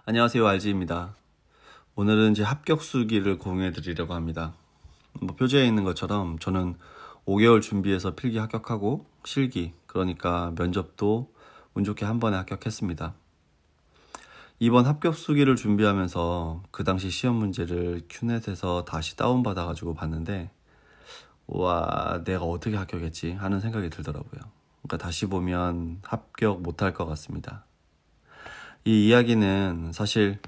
안녕하세요, RG입니다. 오늘은 제 합격 수기를 공유해 드리려고 합니다. 표지에 있는 것처럼 저는 5개월 준비해서 필기 합격하고 실기, 그러니까 면접도 운 좋게 한 번에 합격했습니다. 이번 합격 수기를 준비하면서 그 당시 시험 문제를 큐넷에서 다시 다운받아가지고 봤는데, 와, 내가 어떻게 합격했지 하는 생각이 들더라고요. 그러니까 다시 보면 합격 못할 것 같습니다. 이 이야기는 사실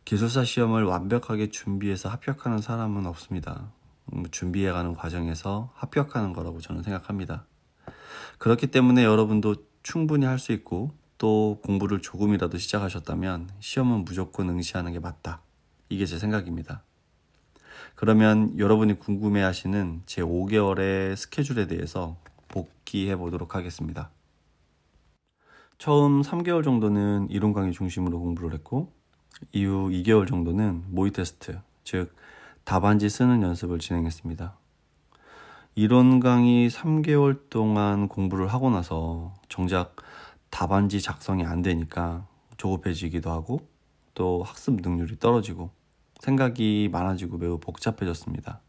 기술사 시험을 완벽하게 준비해서 합격하는 사람은 없습니다. 준비해가는 과정에서 합격하는 거라고 저는 생각합니다. 그렇기 때문에 여러분도 충분히 할 수 있고 또 공부를 조금이라도 시작하셨다면 시험은 무조건 응시하는 게 맞다. 이게 제 생각입니다. 그러면 여러분이 궁금해하시는 제 5개월의 스케줄에 대해서 복귀해 보도록 하겠습니다. 처음 3개월 정도는 이론 강의 중심으로 공부를 했고 이후 2개월 정도는 모의 테스트, 즉 답안지 쓰는 연습을 진행했습니다. 이론 강의 3개월 동안 공부를 하고 나서 정작 답안지 작성이 안 되니까 조급해지기도 하고 또 학습 능률이 떨어지고 생각이 많아지고 매우 복잡해졌습니다.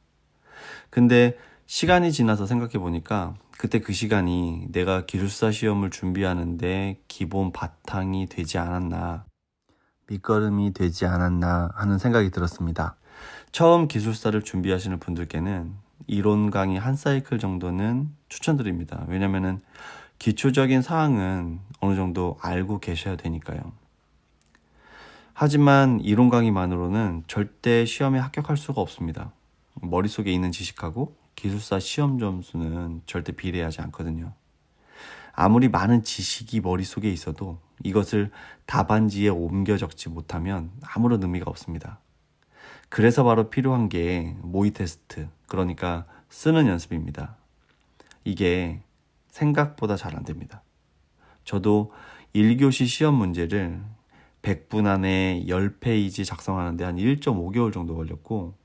근데 시간이 지나서 생각해 보니까 그때 그 시간이 내가 기술사 시험을 준비하는데 기본 바탕이 되지 않았나, 밑거름이 되지 않았나 하는 생각이 들었습니다. 처음 기술사를 준비하시는 분들께는 이론 강의 한 사이클 정도는 추천드립니다. 왜냐면은 기초적인 사항은 어느 정도 알고 계셔야 되니까요. 하지만 이론 강의만으로는 절대 시험에 합격할 수가 없습니다. 머릿속에 있는 지식하고 기술사 시험 점수는 절대 비례하지 않거든요. 아무리 많은 지식이 머릿속에 있어도 이것을 답안지에 옮겨 적지 못하면 아무런 의미가 없습니다. 그래서 바로 필요한 게 모의 테스트, 그러니까 쓰는 연습입니다. 이게 생각보다 잘 안 됩니다. 저도 1교시 시험 문제를 100분 안에 10페이지 작성하는데 한 1.5개월 정도 걸렸고,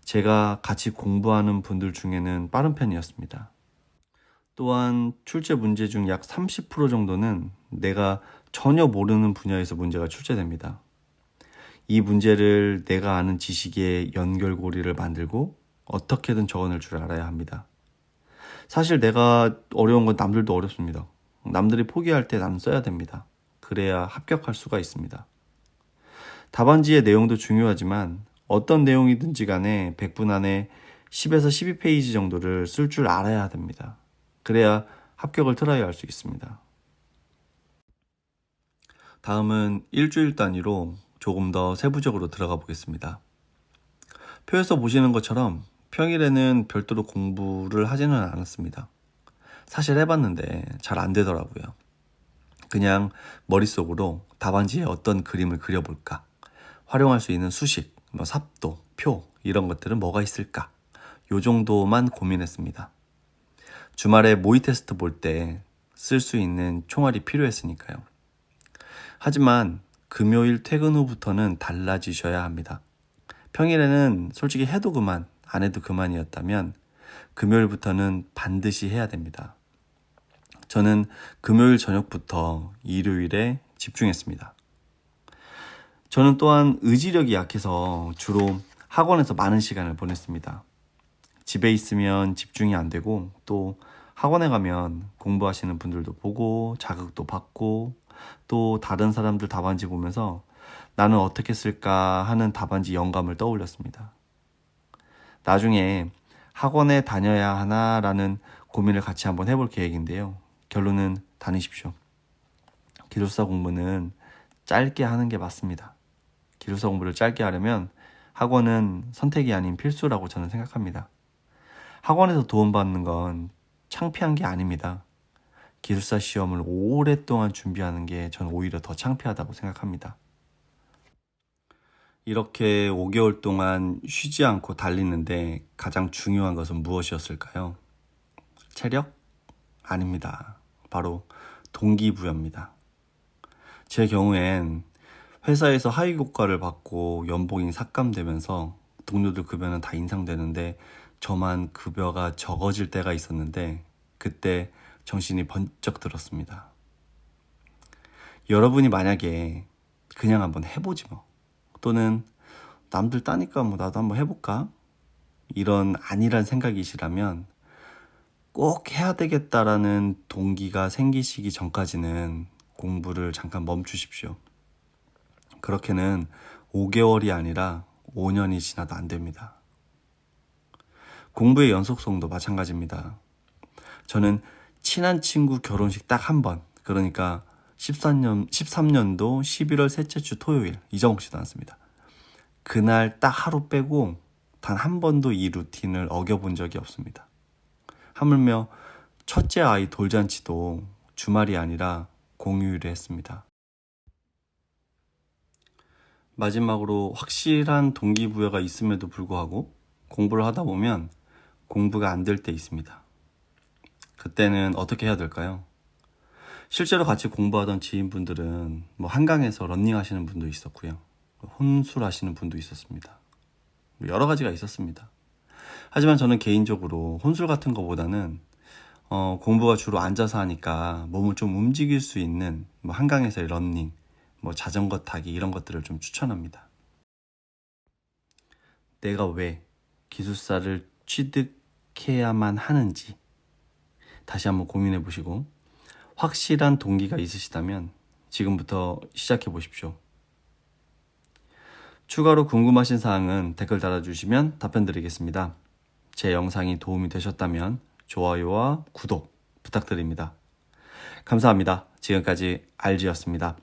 제가 같이 공부하는 분들 중에는 빠른 편이었습니다. 또한 출제 문제 중 약 30% 정도는 내가 전혀 모르는 분야에서 문제가 출제됩니다. 이 문제를 내가 아는 지식의 연결고리를 만들고 어떻게든 적어낼 줄 알아야 합니다. 사실 내가 어려운 건 남들도 어렵습니다. 남들이 포기할 때 나는 써야 됩니다. 그래야 합격할 수가 있습니다. 답안지의 내용도 중요하지만 어떤 내용이든지 간에 100분 안에 10에서 12페이지 정도를 쓸 줄 알아야 됩니다. 그래야 합격을 트라이 할 수 있습니다. 다음은 일주일 단위로 조금 더 세부적으로 들어가 보겠습니다. 표에서 보시는 것처럼 평일에는 별도로 공부를 하지는 않았습니다. 사실 해봤는데 잘 안 되더라고요. 그냥 머릿속으로 답안지에 어떤 그림을 그려볼까, 활용할 수 있는 수식, 삽도, 표 이런 것들은 뭐가 있을까, 요 정도만 고민했습니다. 주말에 모의 테스트 볼 때 쓸 수 있는 총알이 필요했으니까요. 하지만 금요일 퇴근 후부터는 달라지셔야 합니다. 평일에는 솔직히 해도 그만, 안 해도 그만이었다면 금요일부터는 반드시 해야 됩니다. 저는 금요일 저녁부터 일요일에 집중했습니다. 저는 또한 의지력이 약해서 주로 학원에서 많은 시간을 보냈습니다. 집에 있으면 집중이 안 되고 또 학원에 가면 공부하시는 분들도 보고 자극도 받고 또 다른 사람들 답안지 보면서 나는 어떻게 쓸까 하는 답안지 영감을 떠올렸습니다. 나중에 학원에 다녀야 하나라는 고민을 같이 한번 해볼 계획인데요. 결론은 다니십시오. 기술사 공부는 짧게 하는 게 맞습니다. 기술사 공부를 짧게 하려면 학원은 선택이 아닌 필수라고 저는 생각합니다. 학원에서 도움받는 건 창피한 게 아닙니다. 기술사 시험을 오랫동안 준비하는 게 저는 오히려 더 창피하다고 생각합니다. 이렇게 5개월 동안 쉬지 않고 달리는데 가장 중요한 것은 무엇이었을까요? 체력? 아닙니다. 바로 동기부여입니다. 제 경우엔 회사에서 하위 고과를 받고 연봉이 삭감되면서 동료들 급여는 다 인상되는데 저만 급여가 적어질 때가 있었는데 그때 정신이 번쩍 들었습니다. 여러분이 만약에 그냥 한번 해보지 뭐. 또는 남들 따니까 뭐 나도 한번 해볼까? 이런 안일한 생각이시라면 꼭 해야 되겠다라는 동기가 생기시기 전까지는 공부를 잠깐 멈추십시오. 그렇게는 5개월이 아니라 5년이 지나도 안 됩니다. 공부의 연속성도 마찬가지입니다. 저는 친한 친구 결혼식 딱 한 번, 그러니까 13년도 11월 셋째 주 토요일 잊어먹지도 않습니다. 그날 딱 하루 빼고 단 한 번도 이 루틴을 어겨본 적이 없습니다. 하물며 첫째 아이 돌잔치도 주말이 아니라 공휴일에 했습니다. 마지막으로 확실한 동기부여가 있음에도 불구하고 공부를 하다 보면 공부가 안 될 때 있습니다. 그때는 어떻게 해야 될까요? 실제로 같이 공부하던 지인분들은 뭐 한강에서 러닝 하시는 분도 있었고요. 혼술 하시는 분도 있었습니다. 여러 가지가 있었습니다. 하지만 저는 개인적으로 혼술 같은 것보다는 공부가 주로 앉아서 하니까 몸을 좀 움직일 수 있는 뭐 한강에서의 러닝, 뭐 자전거 타기 이런 것들을 좀 추천합니다. 내가 왜 기숙사를 취득해야만 하는지 다시 한번 고민해 보시고 확실한 동기가 있으시다면 지금부터 시작해 보십시오. 추가로 궁금하신 사항은 댓글 달아주시면 답변 드리겠습니다. 제 영상이 도움이 되셨다면 좋아요와 구독 부탁드립니다. 감사합니다. 지금까지 RG였습니다.